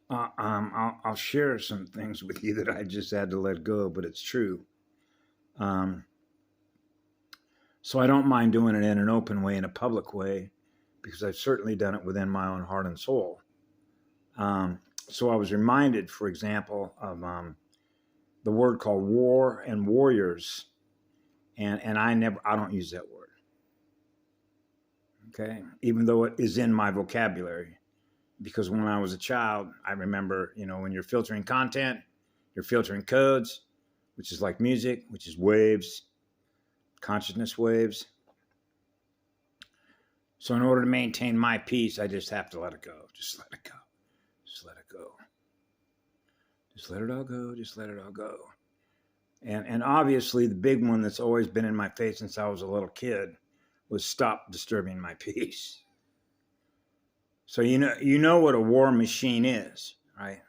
I'll share some things with you that I just had to let go, but it's true. Um, so I don't mind doing it in an open way, in a public way, because I've certainly done it within my own heart and soul. So I was reminded, for example, of the word called war and warriors, and I don't use that word. Okay, even though it is in my vocabulary, because when I was a child, I remember, when you're filtering content, you're filtering codes, which is like music, which is waves, consciousness waves. So in order to maintain my peace, I just have to let it go. Just let it go. Just let it go. Just let it all go. Just let it all go. And obviously the big one that's always been in my face since I was a little kid was stop disturbing my peace. So you know what a war machine is, right?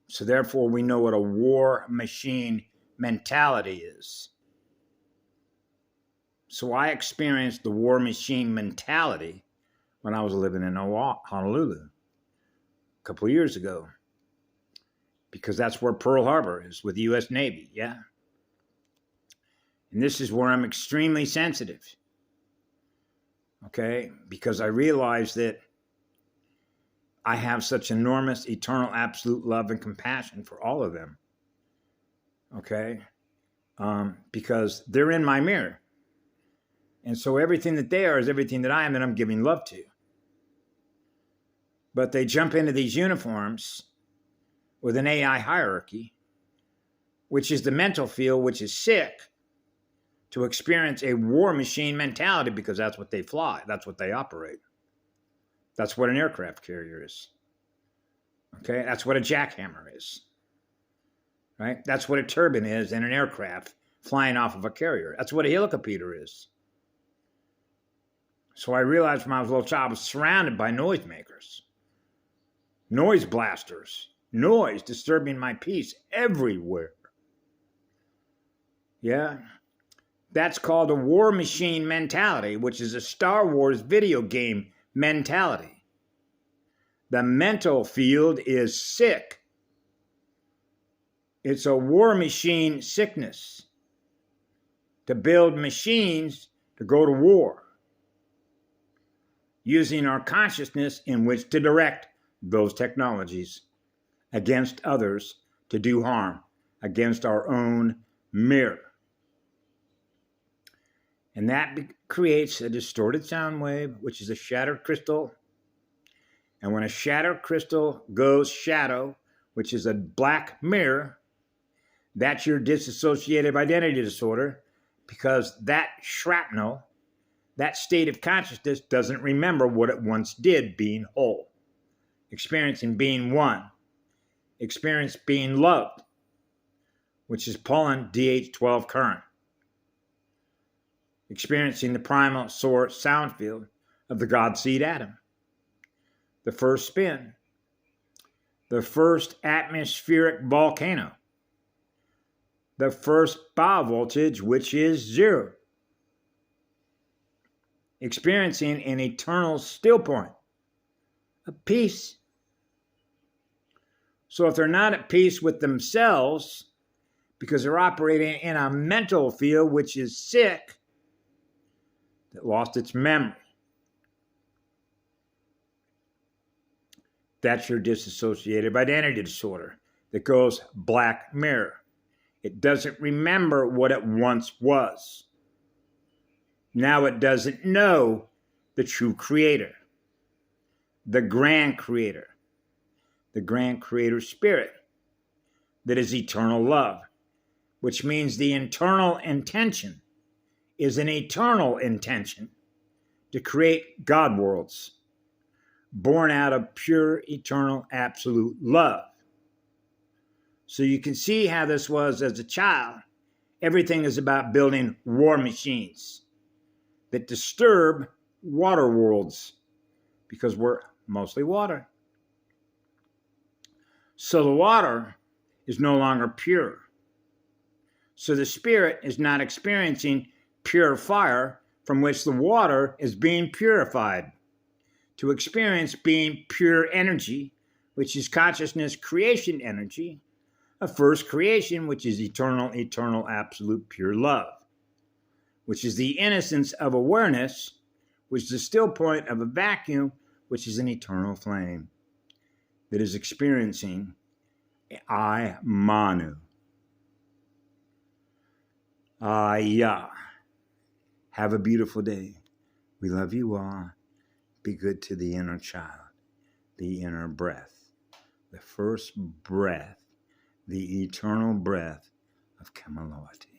So therefore we know what a war machine mentality is. So I experienced the war machine mentality when I was living in Honolulu a couple of years ago, because that's where Pearl Harbor is with the U.S. Navy, yeah? And this is where I'm extremely sensitive, okay? Because I realize that I have such enormous, eternal, absolute love and compassion for all of them, okay? Because they're in my mirror. And so everything that they are is everything that I am, that I'm giving love to. But they jump into these uniforms with an AI hierarchy, which is the mental field, which is sick, to experience a war machine mentality, because that's what they fly. That's what they operate. That's what an aircraft carrier is. Okay? That's what a jackhammer is. Right? That's what a turbine is in an aircraft flying off of a carrier. That's what a helicopter is. So I realized when I was a little child, I was surrounded by noisemakers, noise blasters, noise disturbing my peace everywhere. Yeah? That's called a war machine mentality, which is a Star Wars video game mentality. The mental field is sick. It's a war machine sickness to build machines to go to war, using our consciousness in which to direct those technologies against others to do harm, against our own mirror. And that creates a distorted sound wave, which is a shattered crystal. And when a shattered crystal goes shadow, which is a black mirror, that's your dissociative identity disorder, because that shrapnel, that state of consciousness, doesn't remember what it once did, being whole, experiencing being one, experience being loved, which is pulling DH12 current, experiencing the primal source sound field of the God seed atom, the first spin, the first atmospheric volcano, the first biovoltage, which is 0, experiencing an eternal still point of peace. So if they're not at peace with themselves, because they're operating in a mental field which is sick, that lost its memory, that's your dissociative identity disorder that goes black mirror. It doesn't remember what it once was. Now it doesn't know the true creator, the grand creator spirit that is eternal love, which means the internal intention is an eternal intention to create God worlds, born out of pure, eternal, absolute love. So you can see how this was as a child. Everything is about building war machines that disturb water worlds, because we're mostly water. So the water is no longer pure. So the spirit is not experiencing pure fire from which the water is being purified to experience being pure energy, which is consciousness creation energy, a first creation, which is eternal, absolute, pure love, which is the innocence of awareness, which is the still point of a vacuum, which is an eternal flame that is experiencing I Manu. Yeah. Have a beautiful day. We love you all. Be good to the inner child, the inner breath, the first breath, the eternal breath of KhemA.